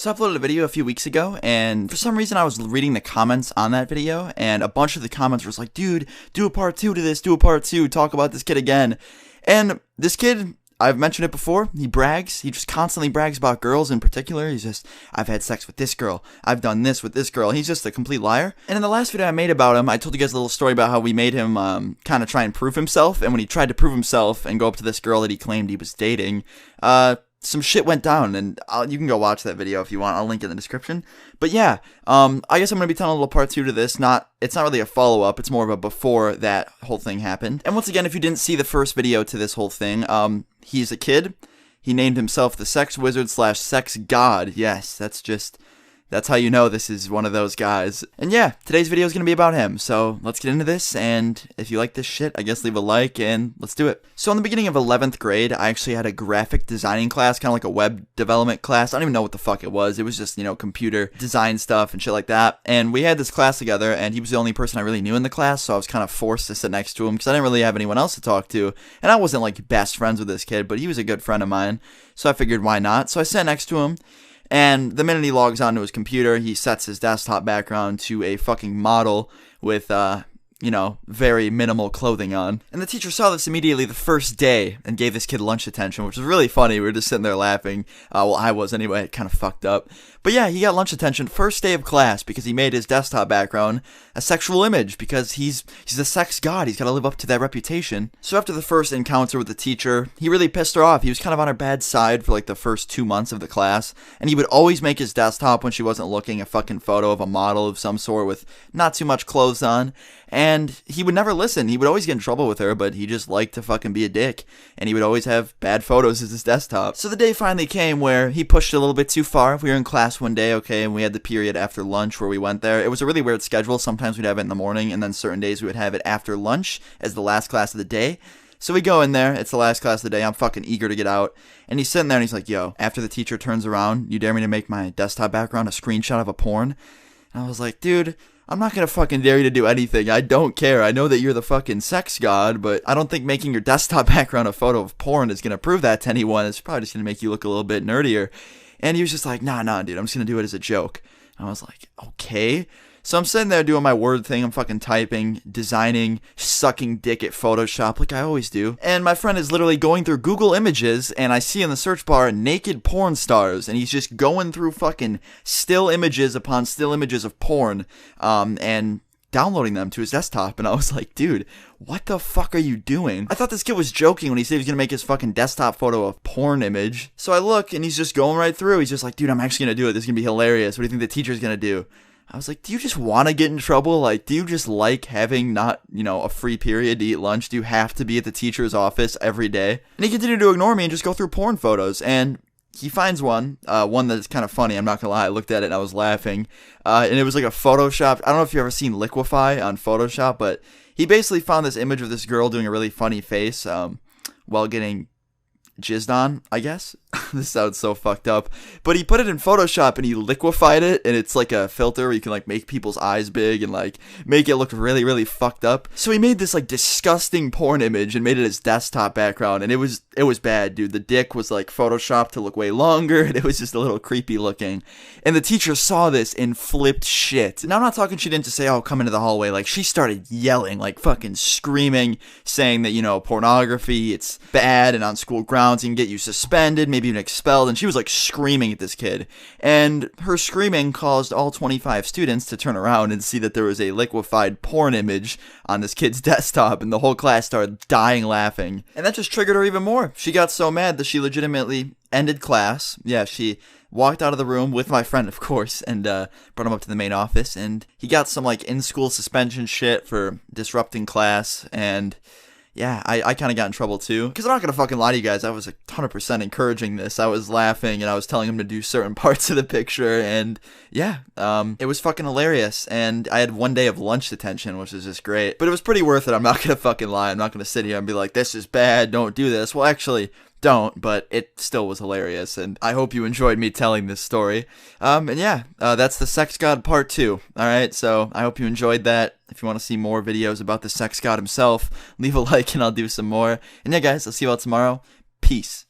So I uploaded a video a few weeks ago, and for some reason I was reading the comments on that video, and a bunch of the comments was like, dude, do a part 2 to this, do a part 2, talk about this kid again. And this kid, I've mentioned it before, he brags, he just constantly brags about girls in particular. He's just, I've had sex with this girl, I've done this with this girl. He's just a complete liar. And in the last video I made about him, I told you guys a little story about how we made him kind of try and prove himself, and when he tried to prove himself and go up to this girl that he claimed he was dating, some shit went down, and you can go watch that video if you want. I'll link it in the description. But yeah, I guess I'm going to be telling a little part 2 to this. It's not really a follow-up, it's more of a before that whole thing happened. And once again, if you didn't see the first video to this whole thing, he's a kid. He named himself the Sex Wizard / Sex God. Yes, that's how you know this is one of those guys. And yeah, today's video is going to be about him. So let's get into this, and if you like this shit, I guess leave a like, and let's do it. So in the beginning of 11th grade, I actually had a graphic designing class, kind of like a web development class. I don't even know what the fuck it was. It was just, computer design stuff and shit like that. And we had this class together, and he was the only person I really knew in the class, so I was kind of forced to sit next to him because I didn't really have anyone else to talk to. And I wasn't like best friends with this kid, but he was a good friend of mine, so I figured why not. So I sat next to him. And the minute he logs onto his computer, he sets his desktop background to a fucking model with, very minimal clothing on. And the teacher saw this immediately the first day and gave this kid lunch attention, which was really funny. We were just sitting there laughing. Well, I was anyway. It kind of fucked up. But yeah, he got lunch attention first day of class because he made his desktop background a sexual image because he's a sex god. He's got to live up to that reputation. So after the first encounter with the teacher, he really pissed her off. He was kind of on her bad side for like the first 2 months of the class, and he would always make his desktop when she wasn't looking a fucking photo of a model of some sort with not too much clothes on. And he would never listen. He would always get in trouble with her, but he just liked to fucking be a dick. And he would always have bad photos as his desktop. So the day finally came where he pushed it a little bit too far. We were in class one day, okay, and we had the period after lunch where we went there. It was a really weird schedule. Sometimes we'd have it in the morning, and then certain days we would have it after lunch as the last class of the day. So we go in there. It's the last class of the day. I'm fucking eager to get out. And he's sitting there, and he's like, yo, after the teacher turns around, you dare me to make my desktop background a screenshot of a porn? And I was like, dude, I'm not gonna fucking dare you to do anything. I don't care. I know that you're the fucking sex god, but I don't think making your desktop background a photo of porn is gonna prove that to anyone. It's probably just gonna make you look a little bit nerdier. And he was just like, nah, dude, I'm just gonna do it as a joke. And I was like, okay. So I'm sitting there doing my word thing. I'm fucking typing, designing, sucking dick at Photoshop like I always do. And my friend is literally going through Google Images, and I see in the search bar naked porn stars, and he's just going through fucking still images upon still images of porn, and downloading them to his desktop. And I was like, dude, what the fuck are you doing? I thought this kid was joking when he said he was gonna make his fucking desktop photo a porn image. So I look, and he's just going right through. He's just like, dude, I'm actually gonna do it. This is gonna be hilarious. What do you think the teacher's gonna do? I was like, do you just want to get in trouble? Like, do you just like having not, a free period to eat lunch? Do you have to be at the teacher's office every day? And he continued to ignore me and just go through porn photos. And he finds one that's kind of funny. I'm not going to lie. I looked at it and I was laughing. And it was like a Photoshop. I don't know if you've ever seen Liquify on Photoshop, but he basically found this image of this girl doing a really funny face while getting jizzed on, I guess. This sounds so fucked up, but he put it in Photoshop and he liquefied it, and it's like a filter where you can like make people's eyes big and like make it look really, really fucked up. So he made this like disgusting porn image and made it his desktop background, and it was bad, dude. The dick was like photoshopped to look way longer, and it was just a little creepy looking. And the teacher saw this and flipped shit. Now I'm not talking, she didn't just say, oh, come into the hallway. Like, she started yelling, like fucking screaming, saying that, pornography, it's bad, and on school grounds it can get you suspended, maybe even expelled. And she was like screaming at this kid, and her screaming caused all 25 students to turn around and see that there was a liquefied porn image on this kid's desktop, and the whole class started dying laughing. And that just triggered her even more. She got so mad that she legitimately ended class. Yeah, she walked out of the room with my friend, of course, and brought him up to the main office, and he got some like in-school suspension shit for disrupting class. And yeah, I kind of got in trouble too. Because I'm not going to fucking lie to you guys, I was 100% encouraging this. I was laughing, and I was telling him to do certain parts of the picture, and yeah, it was fucking hilarious. And I had one day of lunch detention, which was just great. But it was pretty worth it, I'm not going to fucking lie. I'm not going to sit here and be like, this is bad, don't do this. Well, actually, don't, but it still was hilarious, and I hope you enjoyed me telling this story. And yeah, that's the Sex God Part 2, alright? So I hope you enjoyed that. If you want to see more videos about the Sex God himself, leave a like and I'll do some more. And yeah, guys, I'll see you all tomorrow. Peace.